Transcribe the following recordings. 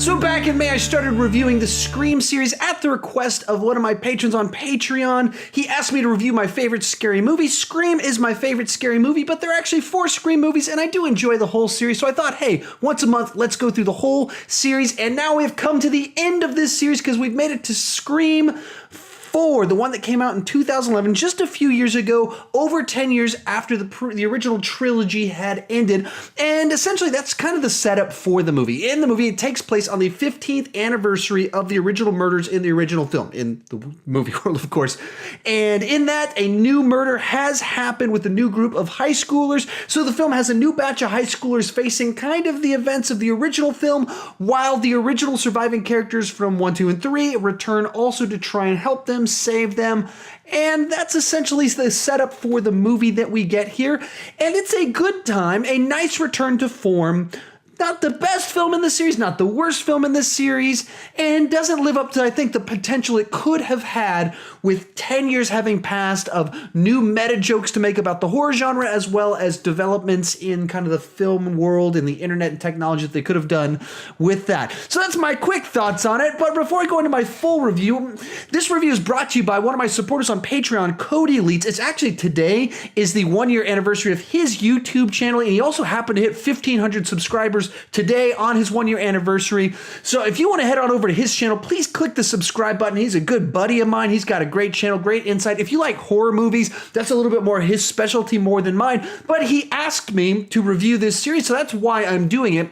So back in May, I started reviewing the Scream series at the request of one of my patrons on Patreon. He asked me to review my favorite scary movie. Scream is my favorite scary movie, but there are actually 4 Scream movies, and I do enjoy the whole series. So I thought, hey, once a month, let's go through the whole series. And now we have come to the end of this series because we've made it to Scream 4, the one that came out in 2011, just a few years ago, over 10 years after the original trilogy had ended. And essentially, that's kind of the setup for the movie. In the movie, it takes place on the 15th anniversary of the original murders in the original film, in the movie world, of course. And in that, a new murder has happened with a new group of high schoolers. So the film has a new batch of high schoolers facing kind of the events of the original film, while the original surviving characters from 1, 2, and 3 return also to try and help them, save them. And that's essentially the setup for the movie that we get here. And it's a good time, a nice return to form. Not the best film in the series, not the worst film in this series, and doesn't live up to, I think, the potential it could have had with 10 years having passed of new meta jokes to make about the horror genre, as well as developments in kind of the film world and the internet and technology that they could have done with that. So that's my quick thoughts on it. But before I go into my full review, this review is brought to you by one of my supporters on Patreon, Cody Leeds. It's actually today is the 1-year anniversary of his YouTube channel, and he also happened to hit 1,500 subscribers today on his 1-year anniversary. So if you want to head on over to his channel, please click the subscribe button. He's a good buddy of mine. He's got a great channel, great insight. If you like horror movies, that's a little bit more his specialty more than mine. But he asked me to review this series, so that's why I'm doing it.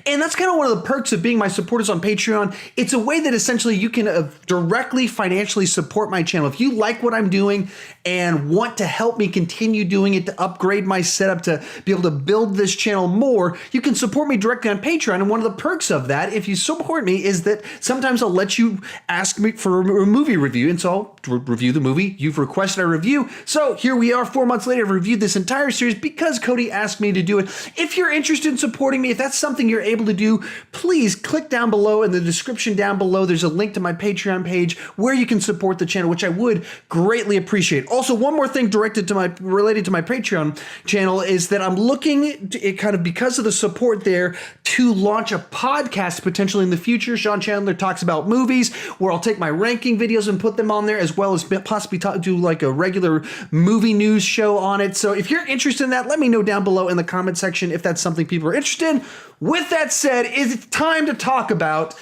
And that's kind of one of the perks of being my supporters on Patreon. It's a way that essentially you can directly financially support my channel. If you like what I'm doing and want to help me continue doing it, to upgrade my setup, to be able to build this channel more, you can support me directly on Patreon. And one of the perks of that, if you support me, is that sometimes I'll let you ask me for a movie review. And so I'll review the movie you've requested I review. So here we are 4 months later. I've reviewed this entire series because Cody asked me to do it. If you're interested in supporting me, if that's something you're able to do, please click down below in the description down below. There's a link to my Patreon page where you can support the channel, which I would greatly appreciate. Also, one more thing related to my Patreon channel is that I'm looking to, kind of because of the support there, to launch a podcast potentially in the future. Sean Chandler talks about movies, where I'll take my ranking videos and put them on there, as well as possibly do like a regular movie news show on it. So if you're interested in that, let me know down below in the comment section if that's something people are interested in. With that said, it's time to talk about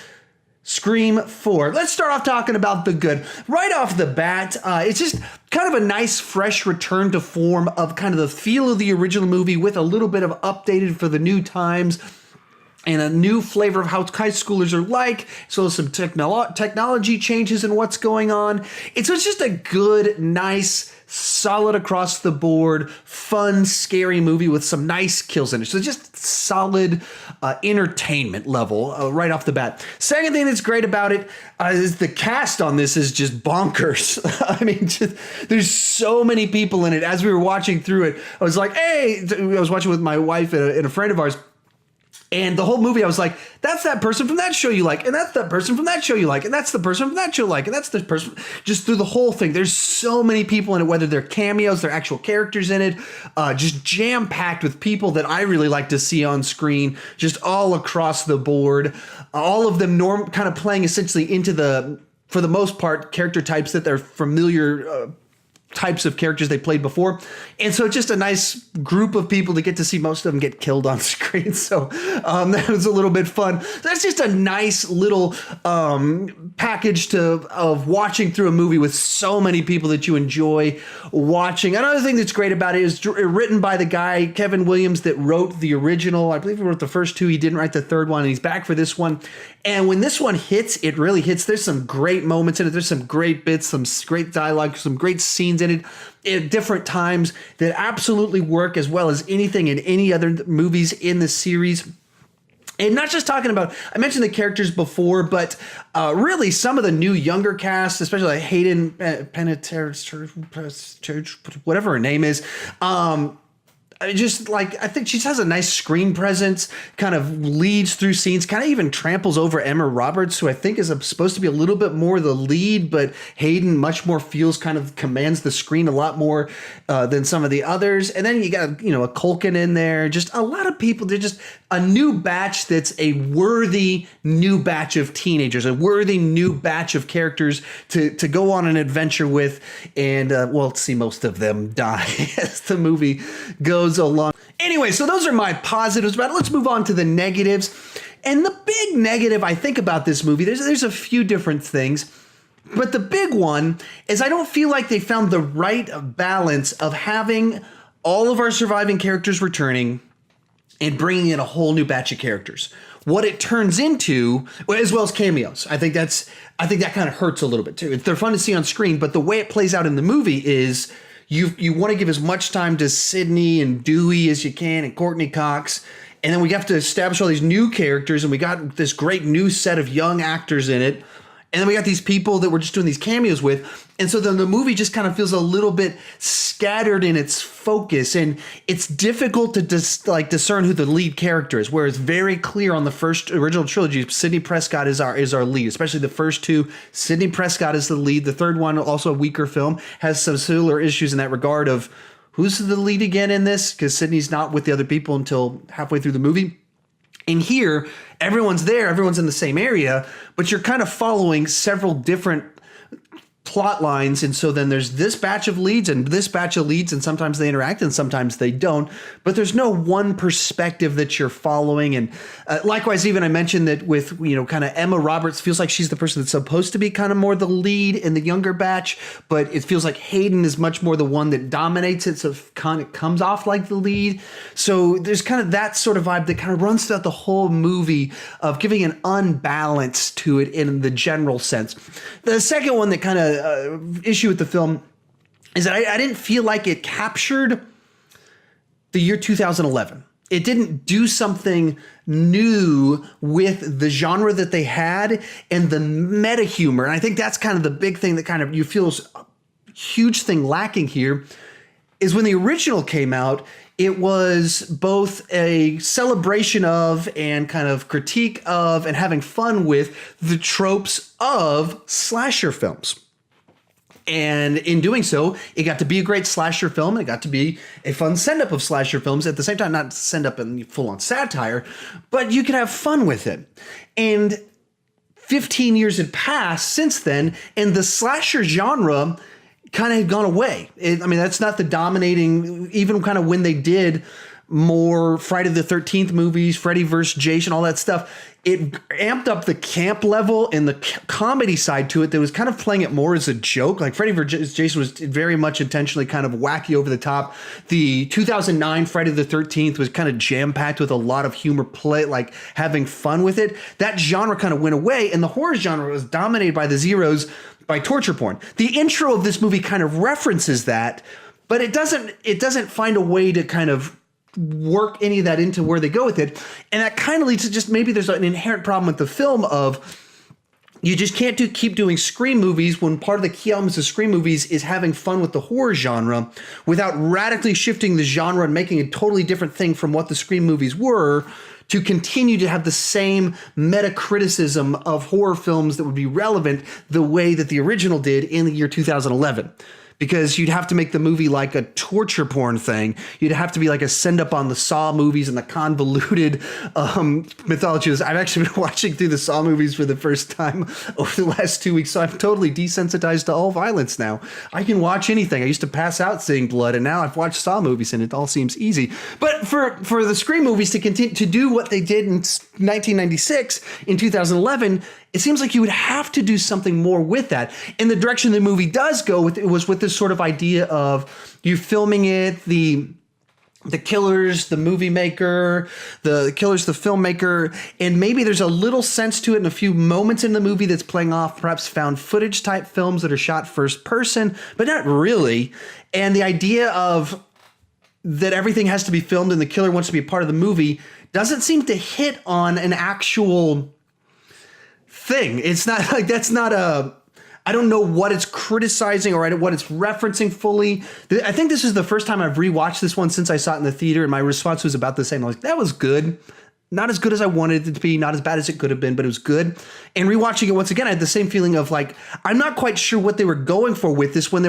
Scream 4. Let's start off talking about the good. Right off the bat, it's just kind of a nice, fresh return to form of kind of the feel of the original movie with a little bit of updated for the new times and a new flavor of how high schoolers are like, so some technology changes in what's going on. It's just a good, nice, solid across the board, fun, scary movie with some nice kills in it. So just solid entertainment level right off the bat. Second thing that's great about it is the cast on this is just bonkers. I mean, there's so many people in it. As we were watching through it, I was like, hey, I was watching with my wife and a friend of ours. And the whole movie, I was like, that's that person from that show you like, and that's that person from that show you like, and that's the person from that show you like, and that's the person, just through the whole thing. There's so many people in it, whether they're cameos, they're actual characters in it, just jam-packed with people that I really like to see on screen, just all across the board. All of them kind of playing essentially into for the most part, character types that they're familiar types of characters they played before. And so just a nice group of people to get to see most of them get killed on screen. So that was a little bit fun. That's just a nice little package of watching through a movie with so many people that you enjoy watching. Another thing that's great about it is written by the guy, Kevin Williams, that wrote the original. I believe he wrote the first 2. He didn't write the third one, and he's back for this one. And when this one hits, it really hits. There's some great moments in it. There's some great bits, some great dialogue, some great scenes in it at different times that absolutely work, as well as anything in any other movies in the series. And not just talking about, I mentioned the characters before, but really some of the new younger cast, especially like Hayden Panettiere, whatever her name is. just like, I think she has a nice screen presence, kind of leads through scenes, kind of even tramples over Emma Roberts, who I think is supposed to be a little bit more the lead, but Hayden much more feels kind of commands the screen a lot more than some of the others. And then you got, you know, a Culkin in there, just a lot of people. They're just a new batch that's a worthy new batch of teenagers, a worthy new batch of characters to go on an adventure with. And well, see most of them die as the movie goes along. Anyway, so those are my positives about it. Let's move on to the negatives. And the big negative I think about this movie, there's a few different things, but the big one is I don't feel like they found the right balance of having all of our surviving characters returning and bringing in a whole new batch of characters. What it turns into, as well as cameos, I think that kind of hurts a little bit too. They're fun to see on screen, but the way it plays out in the movie is you want to give as much time to Sidney and Dewey as you can, and Courtney Cox, and then we have to establish all these new characters, and we got this great new set of young actors in it, and then we got these people that we're just doing these cameos with. And so then the movie just kind of feels a little bit scattered in its focus, and it's difficult to discern who the lead character is, where it's very clear on the first original trilogy, Sidney Prescott is our lead, especially the first two. Sidney Prescott is the lead. The third one, also a weaker film, has some similar issues in that regard of who's the lead again in this, because Sidney's not with the other people until halfway through the movie. And here, everyone's there, everyone's in the same area, but you're kind of following several different plot lines. And so then there's this batch of leads and this batch of leads, and sometimes they interact and sometimes they don't, but there's no one perspective that you're following. And likewise, even I mentioned that with, you know, kind of Emma Roberts feels like she's the person that's supposed to be kind of more the lead in the younger batch, but it feels like Hayden is much more the one that dominates it. So it kind of comes off like the lead. So there's kind of that sort of vibe that kind of runs throughout the whole movie of giving an unbalance to it in the general sense. The second one that kind of issue with the film is that I didn't feel like it captured the year 2011. It didn't do something new with the genre that they had and the meta humor. And I think that's kind of the big thing that kind of you feel is a huge thing lacking here is when the original came out, it was both a celebration of and kind of critique of and having fun with the tropes of slasher films. And in doing so, it got to be a great slasher film. It got to be a fun send-up of slasher films. At the same time, not send up in full-on satire, but you could have fun with it. And 15 years had passed since then, and the slasher genre kind of had gone away. That's not the dominating, even kind of when they did more Friday the 13th movies, Freddy vs. Jason, all that stuff, it amped up the camp level and the comedy side to it that was kind of playing it more as a joke. Like Freddy vs. Jason was very much intentionally kind of wacky over the top. The 2009 Friday the 13th was kind of jam-packed with a lot of humor play, like having fun with it. That genre kind of went away, and the horror genre was dominated by the zeros, by torture porn. The intro of this movie kind of references that, but it doesn't find a way to kind of work any of that into where they go with it. And that kind of leads to just maybe there's an inherent problem with the film of you just can't keep doing Scream movies when part of the key elements of Scream movies is having fun with the horror genre without radically shifting the genre and making a totally different thing from what the Scream movies were, to continue to have the same meta criticism of horror films that would be relevant the way that the original did in the year 2011. Because you'd have to make the movie like a torture porn thing. You'd have to be like a send up on the Saw movies and the convoluted mythology. I've actually been watching through the Saw movies for the first time over the last 2 weeks, so I'm totally desensitized to all violence now. I can watch anything. I used to pass out seeing blood, and now I've watched Saw movies and it all seems easy. But for the Scream movies to continue to do what they did in 1996, in 2011, it seems like you would have to do something more with that. And the direction the movie does go with it was with this sort of idea of you filming it, the killers, the movie maker, the killers, the filmmaker, and maybe there's a little sense to it in a few moments in the movie that's playing off perhaps found footage type films that are shot first person, but not really. And the idea of that everything has to be filmed and the killer wants to be a part of the movie doesn't seem to hit on an actual thing. It's not like that's not I don't know what it's criticizing or what it's referencing fully. I think this is the first time I've rewatched this one since I saw it in the theater, and my response was about the same. I was like, that was good. Not as good as I wanted it to be, not as bad as it could have been, but it was good. And rewatching it once again, I had the same feeling of like, I'm not quite sure what they were going for with this when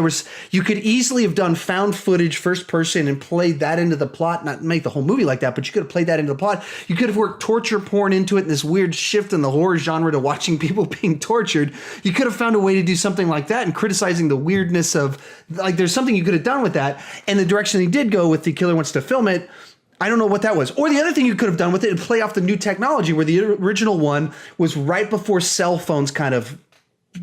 you could easily have done found footage first person and played that into the plot, not make the whole movie like that, but you could have played that into the plot. You could have worked torture porn into it and this weird shift in the horror genre to watching people being tortured. You could have found a way to do something like that and criticizing the weirdness of, like, there's something you could have done with that. And the direction they did go with The Killer Wants to Film It, I don't know what that was. Or the other thing you could have done with it and play off the new technology, where the original one was right before cell phones kind of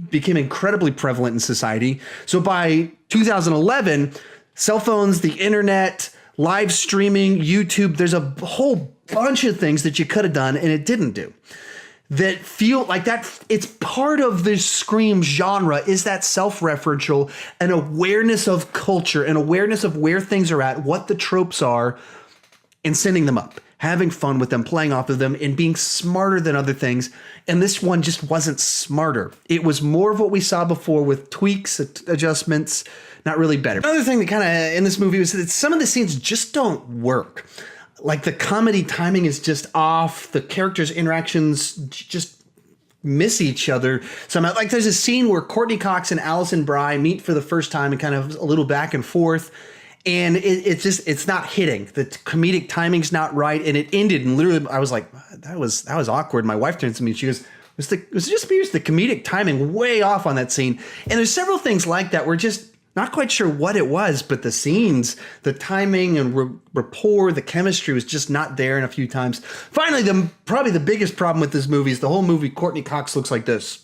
became incredibly prevalent in society. So by 2011, cell phones, the internet, live streaming, YouTube, there's a whole bunch of things that you could have done and it didn't do. That feel like that it's part of the Scream genre is that self-referential, an awareness of culture, an awareness of where things are at, what the tropes are, and sending them up, having fun with them, playing off of them, and being smarter than other things. And this one just wasn't smarter. It was more of what we saw before with tweaks, adjustments, not really better. Another thing that kind of in this movie was that some of the scenes just don't work. Like the comedy timing is just off. The characters' interactions just miss each other somehow. Like there's a scene where Courtney Cox and Allison Bry meet for the first time and kind of a little back and forth. And it's not hitting. The comedic timing's not right. And it ended. And literally I was like, that was awkward. My wife turns to me and she goes, was it just me? The comedic timing way off on that scene. And there's several things like that. We're just not quite sure what it was, but the scenes, the timing and rapport, the chemistry was just not there in a few times. Finally, probably the biggest problem with this movie is the whole movie Courtney Cox looks like this.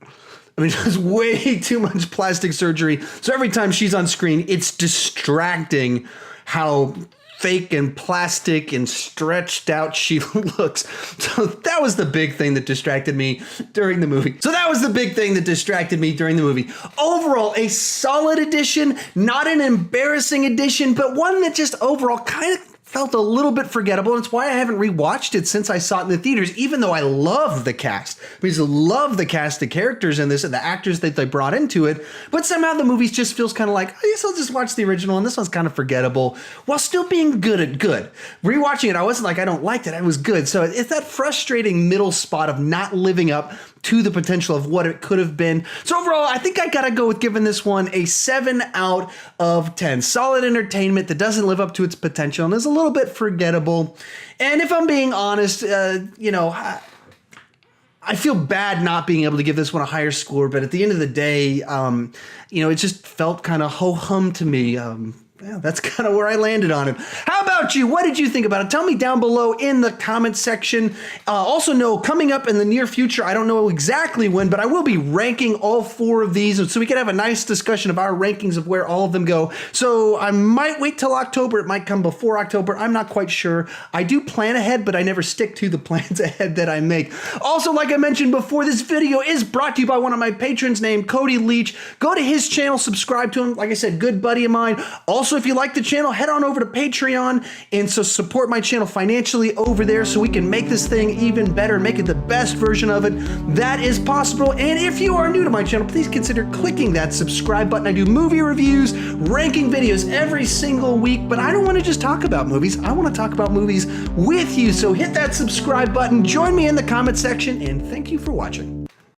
I mean, there's way too much plastic surgery. So every time she's on screen, it's distracting how fake and plastic and stretched out she looks. So that was the big thing that distracted me during the movie. Overall, a solid addition, not an embarrassing addition, but one that just overall kind of felt a little bit forgettable. And it's why I haven't rewatched it since I saw it in the theaters, even though I love the cast. I love the cast, the characters in this, and the actors that they brought into it. But somehow the movie just feels kind of like, I guess I'll just watch the original, and this one's kind of forgettable, while still being good at good. Rewatching it, I wasn't like, I don't like it. It was good. So it's that frustrating middle spot of not living up to the potential of what it could have been. So overall, I think I gotta go with giving this one a 7 out of 10. Solid entertainment that doesn't live up to its potential and is a little bit forgettable. And if I'm being honest, I feel bad not being able to give this one a higher score, but at the end of the day, it just felt kind of ho-hum to me. Yeah, that's kind of where I landed on it. How about you? What did you think about it? Tell me down below in the comments section. Also know, coming up in the near future, I don't know exactly when, but I will be ranking all 4 of these, so we can have a nice discussion of our rankings of where all of them go. So I might wait till October. It might come before October. I'm not quite sure. I do plan ahead, but I never stick to the plans ahead that I make. Also, like I mentioned before, this video is brought to you by one of my patrons named Cody Leach. Go to his channel, subscribe to him. Like I said, good buddy of mine. Also, if you like the channel, head on over to Patreon and so support my channel financially over there so we can make this thing even better, make it the best version of it that is possible. And if you are new to my channel, please consider clicking that subscribe button. I do movie reviews, ranking videos every single week, but I don't want to just talk about movies. I want to talk about movies with you. So hit that subscribe button, join me in the comment section, and thank you for watching.